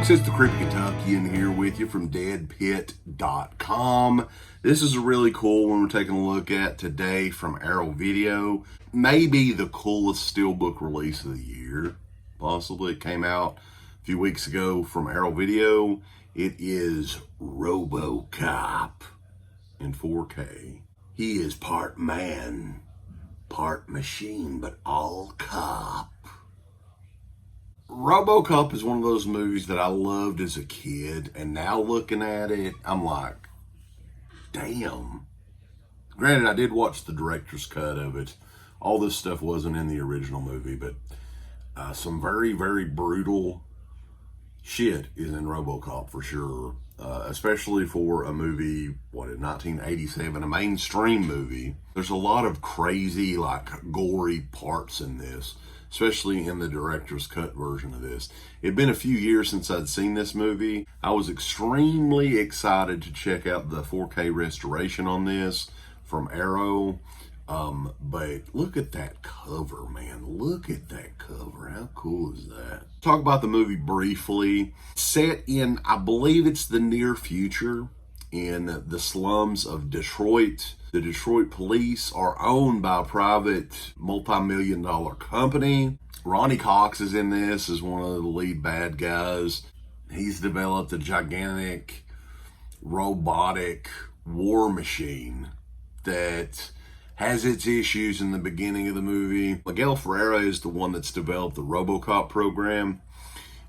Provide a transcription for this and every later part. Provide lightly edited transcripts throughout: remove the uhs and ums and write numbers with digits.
folks, it's the Creepy Kentuckian here with you from DEADPIT.com. This is a really cool one we're taking a look at today from Arrow Video. Maybe the coolest Steelbook release of the year, possibly. It came out a few weeks ago from Arrow Video. It is Robocop in 4K. He is part man, part machine, but all cop. Robocop is one of those movies that I loved as a kid, and now looking at it, I'm like, damn. Granted, I did watch the director's cut of it. All this stuff wasn't in the original movie, but some very, very brutal shit is in Robocop for sure. Especially for a movie, in 1987, a mainstream movie. There's a lot of crazy, gory parts in this, especially in the director's cut version of this. It'd been a few years since I'd seen this movie. I was extremely excited to check out the 4K restoration on this from Arrow. But look at that cover, man. Look at that cover. How cool is that? Talk about the movie briefly. Set in, I believe it's the near future, in the slums of Detroit. The Detroit police are owned by a private multi-million-dollar company. Ronnie Cox is in this as one of the lead bad guys. He's developed a gigantic robotic war machine that has its issues in the beginning of the movie. Miguel Ferreira is the one that's developed the Robocop program.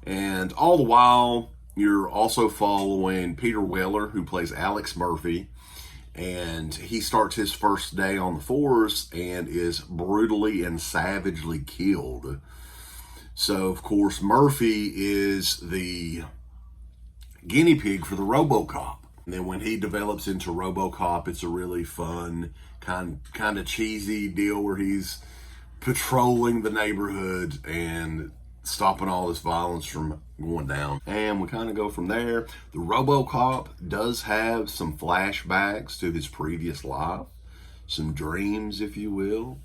And all the while, you're also following Peter Weller, who plays Alex Murphy. And he starts his first day on the force and is brutally and savagely killed. So, of course, Murphy is the guinea pig for the Robocop. And then when he develops into Robocop, it's a really fun, kind of cheesy deal where he's patrolling the neighborhood and stopping all this violence from going down. And we kind of go from there. The Robocop does have some flashbacks to his previous life, some dreams, if you will.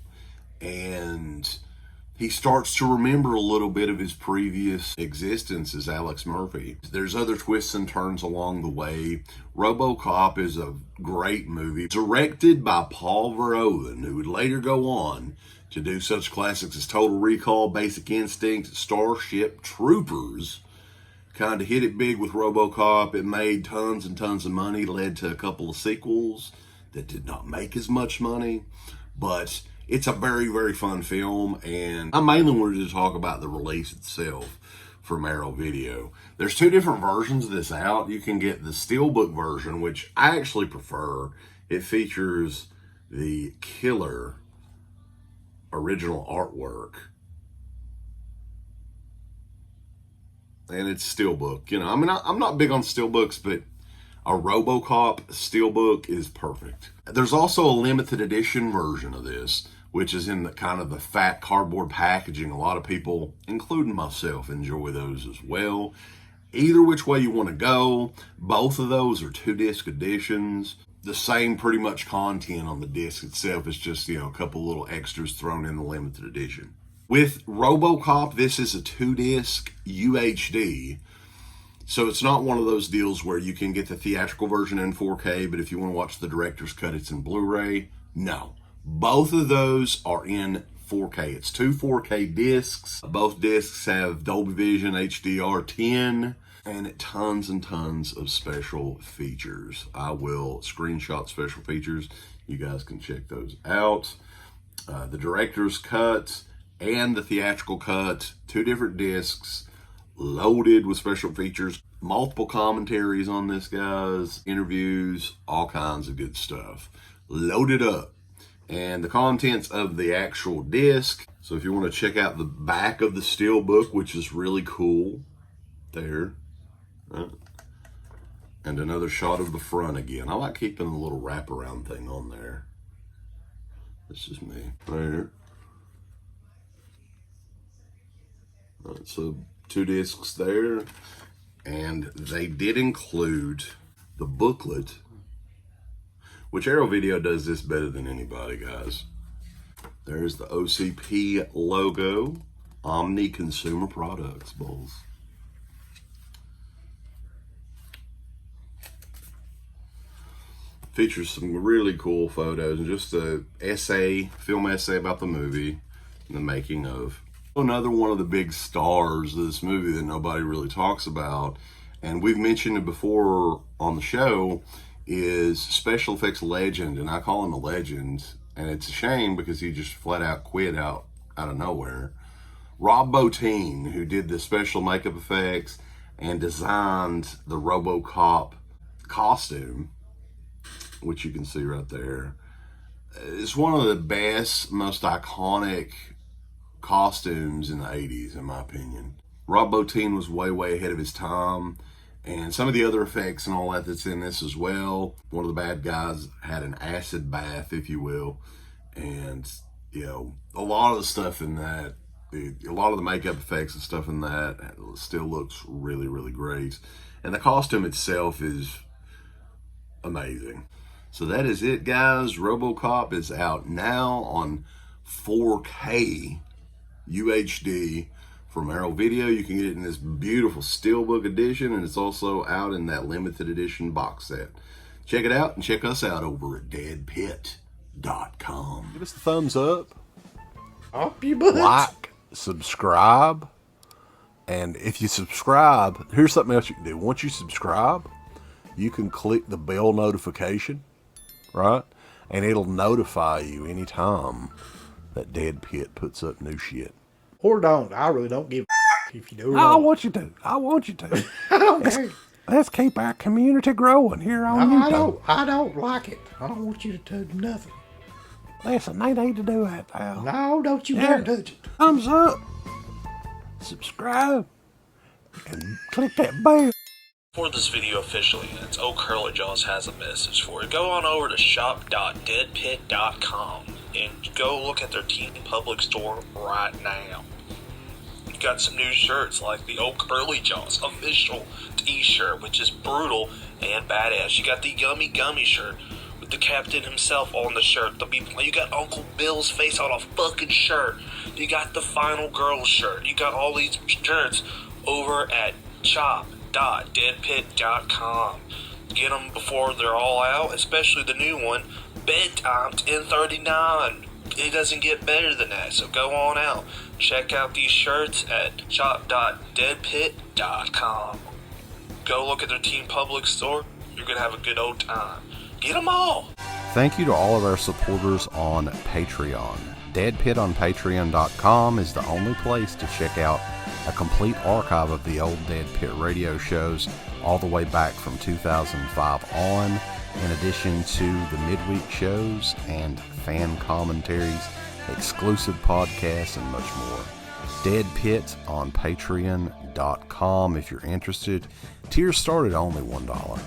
And he starts to remember a little bit of his previous existence as Alex Murphy. There's other twists and turns along the way. Robocop is a great movie, directed by Paul Verhoeven, who would later go on to do such classics as Total Recall, Basic Instinct, Starship Troopers. Kind of hit it big with Robocop. It made tons and tons of money, led to a couple of sequels that did not make as much money, but it's a very, very fun film, and I mainly wanted to talk about the release itself from Arrow Video. There's two different versions of this out. You can get the Steelbook version, which I actually prefer. It features the killer original artwork. And it's Steelbook. I'm not big on Steelbooks, but a Robocop Steelbook is perfect. There's also a limited edition version of this, which is in the kind of the fat cardboard packaging. A lot of people, including myself, enjoy those as well. Either which way you want to go, both of those are 2-disc editions. The same pretty much content on the disc itself. It's just, a couple little extras thrown in the limited edition. With Robocop, this is a 2-disc UHD. So it's not one of those deals where you can get the theatrical version in 4K, but if you want to watch the director's cut, it's in Blu-ray. No. Both of those are in 4K. It's 2 4K discs. Both discs have Dolby Vision HDR10 and tons and tons of special features. I will screenshot special features. You guys can check those out. The director's cut and the theatrical cut, 2 different discs, loaded with special features, multiple commentaries on this, guys, interviews, all kinds of good stuff. Loaded up. And the contents of the actual disc. So if you want to check out the back of the Steelbook, which is really cool, there. And another shot of the front again. I like keeping a little wraparound thing on there. This is me. There. So 2 discs there. And they did include the booklet, which Arrow Video does this better than anybody, guys. There's the OCP logo. Omni Consumer Products, bulls. Features some really cool photos and just a film essay about the movie and the making of. Another one of the big stars of this movie that nobody really talks about, and we've mentioned it before on the show, is special effects legend, and I call him a legend, and it's a shame because he just flat out quit out of nowhere. Rob Bottin, who did the special makeup effects and designed the Robocop costume, which you can see right there. It's one of the best, most iconic costumes in the 80s, in my opinion. Rob Bottin was way ahead of his time, and some of the other effects and all that's in this as well. One of the bad guys had an acid bath, if you will, and a lot of the stuff in that, a lot of the makeup effects and stuff in that still looks really great, and the costume itself is amazing. So that is it, guys. Robocop is out now on 4K UHD from Arrow Video. You can get it in this beautiful Steelbook edition, and it's also out in that limited edition box set. Check it out, and check us out over at DEADPIT.com. Give us the thumbs up. Up your butt. Like, subscribe, and if you subscribe, here's something else you can do. Once you subscribe, you can click the bell notification, right? And it'll notify you anytime that Dead Pit puts up new shit. Or don't. I really don't give a if you do or I don't. want you to. I want you to. I don't care. Let's keep our community growing here on YouTube. I don't like it. I don't want you to touch nothing. Listen, they need to do that now. No, don't you dare touch it. Thumbs up, subscribe, and click that bell. For this video officially, it's Old Curly Jaws has a message for you. Go on over to shop.deadpit.com and go look at their Teen Public store right now. You got some new shirts like the Old Curly Jaws official t-shirt, which is brutal and badass. You got the Yummy Gummy shirt with the captain himself on the shirt. You got Uncle Bill's face on a fucking shirt. You got the Final Girl shirt. You got all these shirts over at shop.deadpit.com. Get them before they're all out, especially the new one, Bedtime 1039. It doesn't get better than that, so go on out. Check out these shirts at shop.deadpit.com. Go look at their Teen Public store. You're going to have a good old time. Get them all. Thank you to all of our supporters on Patreon. Dead Pit on Patreon.com is the only place to check out a complete archive of the old Dead Pit radio shows all the way back from 2005 on, in addition to the midweek shows and fan commentaries, exclusive podcasts, and much more. Dead Pit on Patreon.com if you're interested. Tiers start at only $1.